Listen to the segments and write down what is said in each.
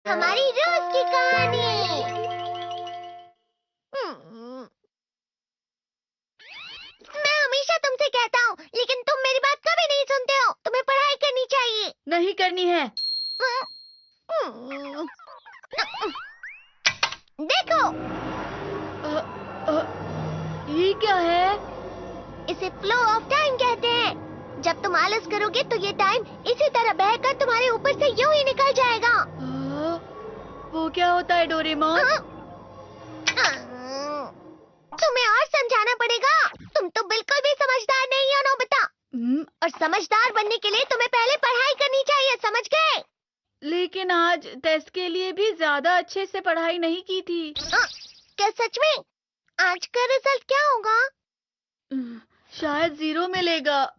हमारी रोज की कहानी। मैं हमेशा तुमसे कहता हूँ, लेकिन तुम मेरी बात कभी नहीं सुनते हो। तुम्हें पढ़ाई करनी चाहिए। नहीं करनी है। देखो, ये क्या है? इसे फ्लो ऑफ टाइम कहते हैं। जब तुम आलस करोगे तो ये टाइम इसी तरह बहकर तुम्हारे ऊपर से यूं ही निकल जाएगा। वो क्या होता है डोरेमोन? तुम्हें और समझाना पड़ेगा। तुम तो बिल्कुल भी समझदार नहीं हो नोबिता। और समझदार बनने के लिए तुम्हें पहले पढ़ाई करनी चाहिए, समझ गए? लेकिन आज टेस्ट के लिए भी ज्यादा अच्छे से पढ़ाई नहीं की थी। क्या सच में? आज का रिजल्ट क्या होगा? शायद 0 मिलेगा।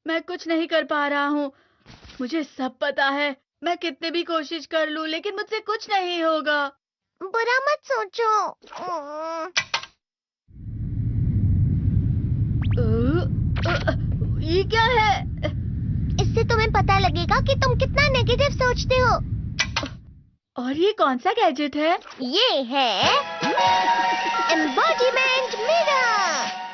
मैं कुछ नहीं कर पा रहा हूँ। मुझे सब पता है। मैं कितने भी कोशिश कर लूँ, लेकिन मुझसे कुछ नहीं होगा। बुरा मत सोचो। ये क्या है? इससे तुम्हें पता लगेगा कि तुम कितना नेगेटिव सोचते हो। और ये कौन सा गैजेट है? ये है embodiment mirror.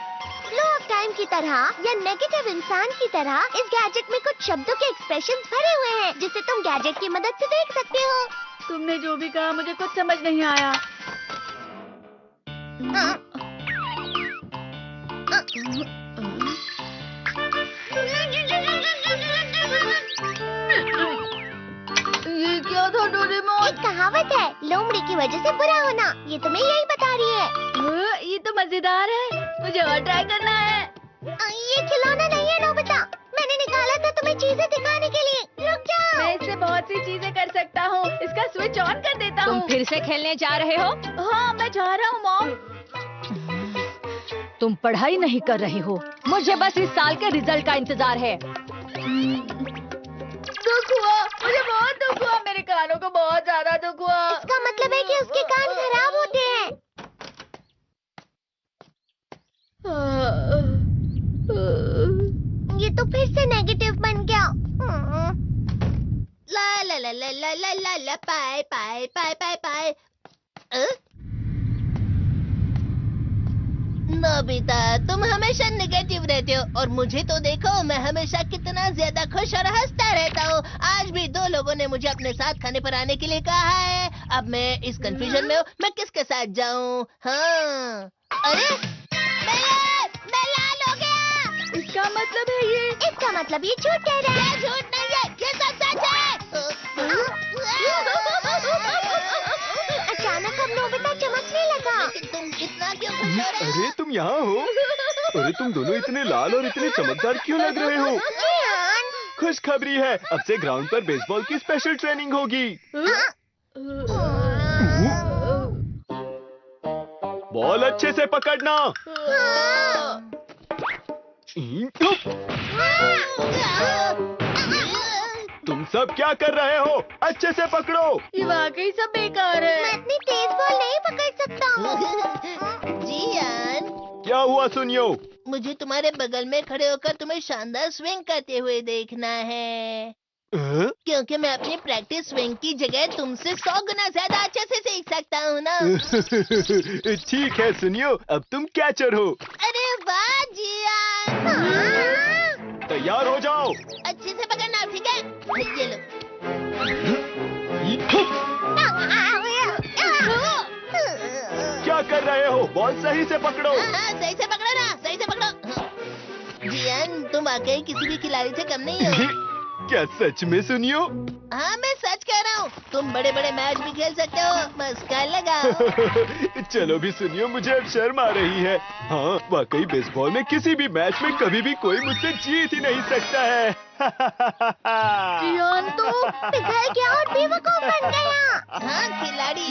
Flow of time की तरह या नेगेटिव इंसान की तरह इस गैजेट में कुछ शब्दों के एक्सप्रेशंस भरे हुए हैं, जिसे तुम गैजेट की मदद से देख सकते हो। तुमने जो भी कहा मुझे कुछ समझ नहीं आया। ये क्या था डोरेमोन? एक कहावत है, लोमड़ी की वजह से बुरा होना। ये तुम्हें यही बता रही है। ये तो मजेदार है। मुझे और ट्राई करना है। ये खिलौना नहीं है नोबिता। मैंने निकाला था तुम्हें चीजें दिखाने के लिए। रुक जाओ। मैं इससे बहुत सी चीजें कर सकता हूँ। इसका स्विच ऑन कर देता हूँ। तुम फिर से खेलने जा रहे हो? हाँ, मैं जा रहा हूँ मॉम। तुम पढ़ाई नहीं कर रही हो। मुझे बस इस साल के रिजल्ट का इंतजार है। दुख हुआ, मुझे बहुत दुख हुआ। मेरे कानों को बहुत ज्यादा दुख हुआ। इसका मतलब है कि उसके कान खराब होते हैं। ये तो फिर से नेगेटिव बन गया। ला ला ला ला ला ला ला ला पाए पाए पाए पाए पाए। नोबिता, तुम हमेशा नेगेटिव रहते हो और मुझे तो देखो, मैं हमेशा कितना ज्यादा खुश और हंसता रहता हूँ। आज भी 2 लोगों ने मुझे अपने साथ खाने पर आने के लिए कहा है। अब मैं इस कंफ्यूजन में हूँ, मैं किसके साथ जाऊँ? हाँ, अरे मैं लाल हो गया। इसका मतलब है ये? इसका मतलब ये झूठ कह रहा है। झूठ नहीं है, ये सब सच है। अचानक अब नोबिता चमकने लगा। तुम इतना क्यों खुश हो रहे हो? अरे तुम यहाँ हो? अरे तुम दोनों इतने लाल और इतने चमकदार क्यों लग रहे हो? खुशखबरी है, अब से ग्राउंड पर बेसबॉल की स्पेशल ट्रेनिंग होगी। बॉल अच्छे से पकड़ना। तुम सब क्या कर रहे हो? अच्छे से पकड़ो। ये वाकई सब बेकार है। मैं इतनी तेज बॉल नहीं पकड़ सकता हूँ। जियान, क्या हुआ सुनियो? मुझे तुम्हारे बगल में खड़े होकर तुम्हें शानदार स्विंग करते हुए देखना है। क्योंकि मैं अपनी प्रैक्टिस स्विंग की जगह तुमसे 100 गुना ज्यादा अच्छे से सीख सकता हूँ ना। ठीक है सुनियो, अब तुम कैचर हो। अरे वाह जियान। तैयार हो जाओ। अच्छे से पकड़ना, ठीक है? ये लो। क्या कर रहे हो? बॉल सही से पकड़ो। सही से पकड़ो ना, सही से पकड़ो। जियान, तुम वाकई किसी भी खिलाड़ी से कम नहीं हो। क्या सच में सुनियो? हाँ, मैं सच कह रहा हूँ। तुम बड़े बड़े मैच भी खेल सकते हो, बस कर लगाओ। चलो भी सुनियो, मुझे अब शर्म आ रही है। हाँ, वाकई बेसबॉल में किसी भी मैच में कभी भी कोई मुझसे जीत ही नहीं सकता है। जियान तो पिघल गया और बेवकूफ बन गया। हाँ, खिलाड़ी।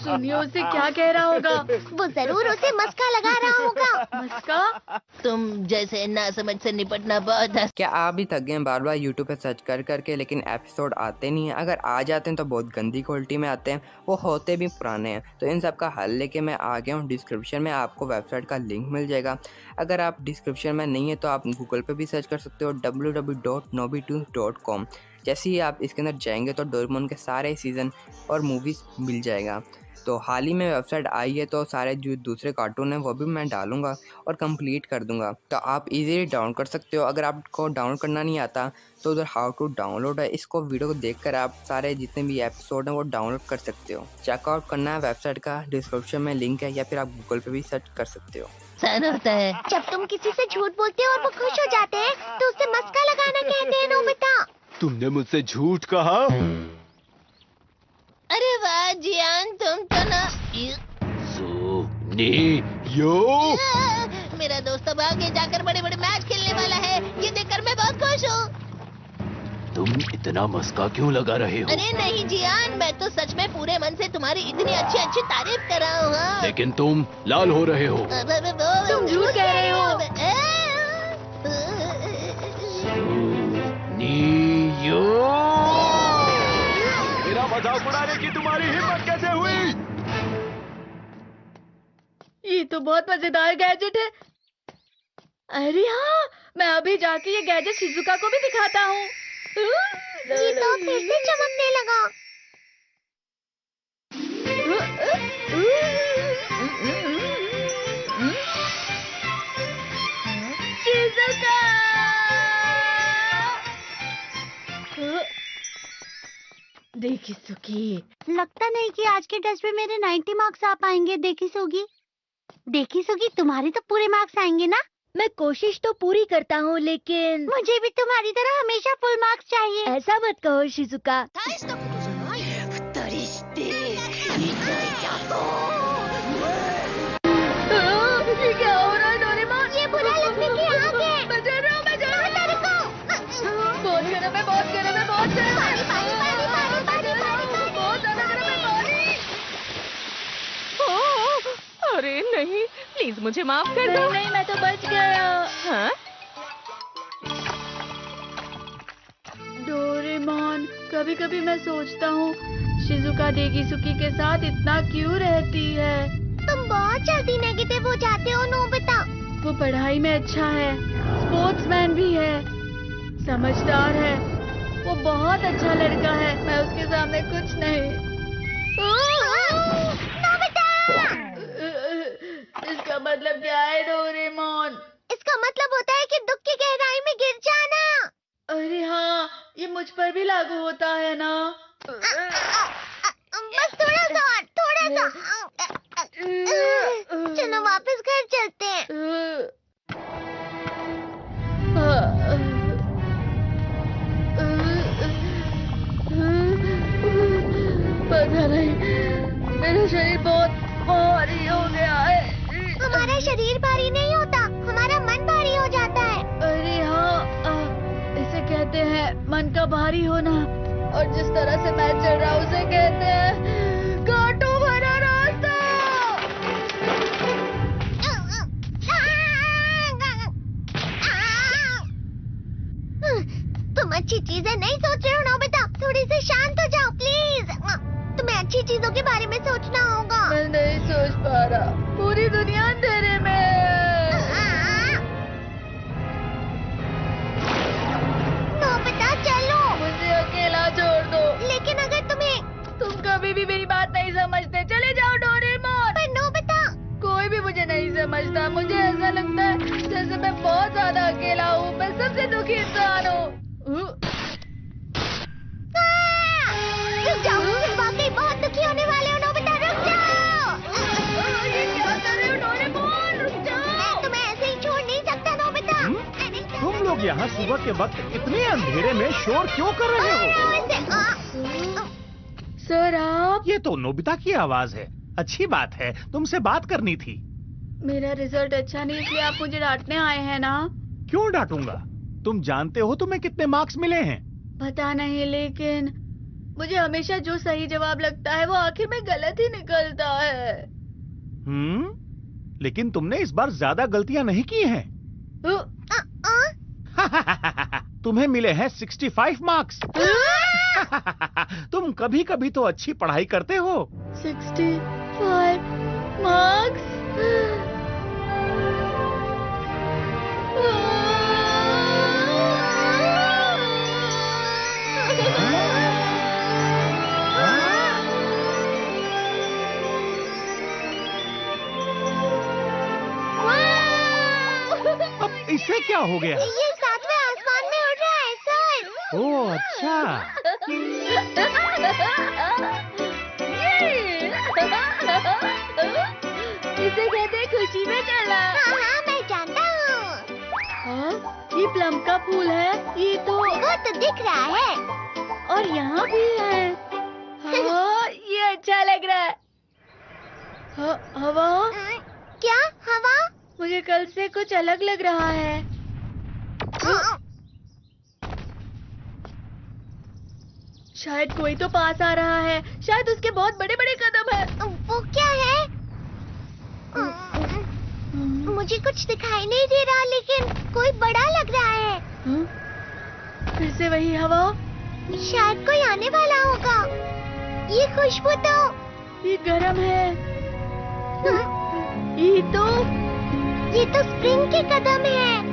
सुनियो उसे क्या कह रहा होगा? वो जरूर उसे मस्का लगा रहा होगा। मस्का? तुम जैसे नासमझ से निपटना बहुत क्या आप भी थक गए बार बार यूट्यूब पे सर्च कर करके, लेकिन एपिसोड आते नहीं हैं? अगर आ जाते हैं तो बहुत गंदी क्वालिटी में आते हैं, वो होते भी पुराने हैं। तो इन सब का हल लेके मैं आ गया हूँ। डिस्क्रिप्शन में आपको वेबसाइट का लिंक मिल जाएगा। अगर आप डिस्क्रिप्शन में नहीं है तो आप गूगल पे भी सर्च कर सकते हो www.nobitunes.com। जैसे ही आप इसके अंदर जाएंगे तो डोरेमोन के सारे सीज़न और मूवीज़ मिल जाएगा। तो हाल ही में वेबसाइट आई है, तो सारे जो दूसरे कार्टून हैं वो भी मैं डालूंगा और कंप्लीट कर दूंगा, तो आप इजीली डाउनलोड कर सकते हो। अगर आपको डाउनलोड करना नहीं आता तो उधर हाउ टू डाउनलोड है, इसको वीडियो को देखकर आप सारे जितने भी एपिसोड हैं वो डाउनलोड कर सकते हो। चेकआउट करना है वेबसाइट का डिस्क्रिप्शन में लिंक है, या फिर आप गूगल पे भी सर्च कर सकते हो। सन होता है। जब तुम किसी से झूठ बोलते हो और वो खुश हो जाते हैं तो उससे मस्का लगाना कहते हैं नोबिता। तुमने मुझसे झूठ कहा? अरे वाह जियान, तुम तो ना यो मेरा दोस्त अब आगे जाकर बड़े बड़े मैच खेलने वाला है, ये देखकर मैं बहुत खुश हूँ। तुम इतना मस्का क्यों लगा रहे हो? अरे नहीं जियान, मैं तो सच में पूरे मन से तुम्हारी इतनी अच्छी अच्छी तारीफ कर रहा हूँ। हाँ। लेकिन तुम लाल हो रहे हो। तुम झूठ कह रहे हो। मेरा मजाक उड़ाने की तुम्हारी हिम्मत कैसे हुई? ये तो बहुत मजेदार गैजेट है। अरे हाँ, मैं अभी जाके ये गैजेट शिजुका को भी दिखाता हूँ। ये तो फिर से चमकने लगा। शिजुका! देखी सुकी, लगता नहीं कि आज के टेस्ट में मेरे 90 मार्क्स आ पाएंगे। देखी सुगी, तुम्हारे तो पूरे मार्क्स आएंगे ना? मैं कोशिश तो पूरी करता हूँ, लेकिन मुझे भी तुम्हारी तरह हमेशा फुल मार्क्स चाहिए। ऐसा मत कहो शिजुका। ये क्या हो रहा है डोरेमोन? ये बुरा लगने की आग है। मैं डर रहा हूँ, मैं डर रहा हूँ। बहुत गर्म है, बहुत गर्म है, बहुत गर्म है। पानी। बहुत ज्यादा गर्म है पानी। अरे नहीं, प्लीज मुझे माफ कर दो। नहीं, मैं तो बच गया। हाँ? डोरेमोन, कभी कभी मैं सोचता हूँ शिजुका देगीसुकी के साथ इतना क्यों रहती है। तुम बहुत जल्दी नेगेटिव हो जाते हो नोबिता। वो पढ़ाई में अच्छा है, स्पोर्ट्समैन भी है, समझदार है, वो बहुत अच्छा लड़का है। मैं उसके सामने कुछ नहीं। नोबिता! इसका मतलब क्या है डोरेमोन? इसका मतलब होता है कि दुख की गहराई में गिर जाना। अरे हाँ, ये मुझ पर भी लागू होता है ना। बस थोड़ा सा। चलो वापस घर चलते हैं। पता नहीं, मेरा शरीर बहुत भारी हो गया है। हमारा शरीर भारी नहीं होता, हमारा मन भारी हो जाता है। अरे हाँ, इसे कहते हैं मन का भारी होना। और जिस तरह से मैं चल रहा हूँ उसे कहते हैं कांटों भरा रास्ता। तुम अच्छी चीजें नहीं सोच रहे हो नोबिता, थोड़ी सी शांत हो जाओ प्लीज। तुम्हें अच्छी चीजों के बारे में सोचना होगा। मैं नहीं सोच पा रहा, पूरी दुनिया अंधेरे में है। नोबिता चलो। मुझे अकेला छोड़ दो। लेकिन अगर तुम कभी भी मेरी बात नहीं समझते, चले जाओ डोरेमोन। पर नोबिता, कोई भी मुझे नहीं समझता। मुझे ऐसा लगता है जैसे मैं बहुत ज्यादा अकेला हूँ, मैं सबसे दुखी इंसान हूँ। रुक जाओ, तुम वाकई बहुत दुखी होने वाले हो नोबिता, रुक जाओ। ये क्या कर रहे हो डोरेमोन? रुक जाओ। मैं तुम्हें ऐसे ही छोड़ नहीं सकता नोबिता। तुम लोग यहाँ सुबह के वक्त इतने अंधेरे में शोर क्यों कर रहे हो? सर आप? ये तो नोबिता की आवाज है। अच्छी बात है, तुमसे बात करनी थी। मेरा रिजल्ट अच्छा नहीं, इसलिए आप मुझे डांटने आए हैं ना? क्यों डांटूंगा? तुम जानते हो तुम्हें कितने मार्क्स मिले हैं? पता नहीं, लेकिन मुझे हमेशा जो सही जवाब लगता है वो आखिर में गलत ही निकलता है। लेकिन तुमने इस बार ज्यादा गलतियां नहीं की हैं। तुम्हें मिले हैं 65 मार्क्स। तुम कभी कभी तो अच्छी पढ़ाई करते हो। 65 मार्क्स? क्या हो गया? ये 7वें आसमान में उड़ रहा है सर। ओह अच्छा। इसे कहते हैं खुशी में चला। हाँ हाँ मैं जानता हूँ। हाँ, ये प्लम का फूल है। ये तो वो तो दिख रहा है। और यहाँ भी है। हाँ, ये अच्छा लग रहा है। हवा? क्या हवा? मुझे कल से कुछ अलग लग रहा है। शायद कोई तो पास आ रहा है। शायद उसके बहुत बड़े बड़े कदम हैं। वो क्या है? मुझे कुछ दिखाई नहीं दे रहा, लेकिन कोई बड़ा लग रहा है। फिर से वही हवा। शायद कोई आने वाला होगा। ये खुशबू तो ये गरम है। ये तो स्प्रिंग के कदम है।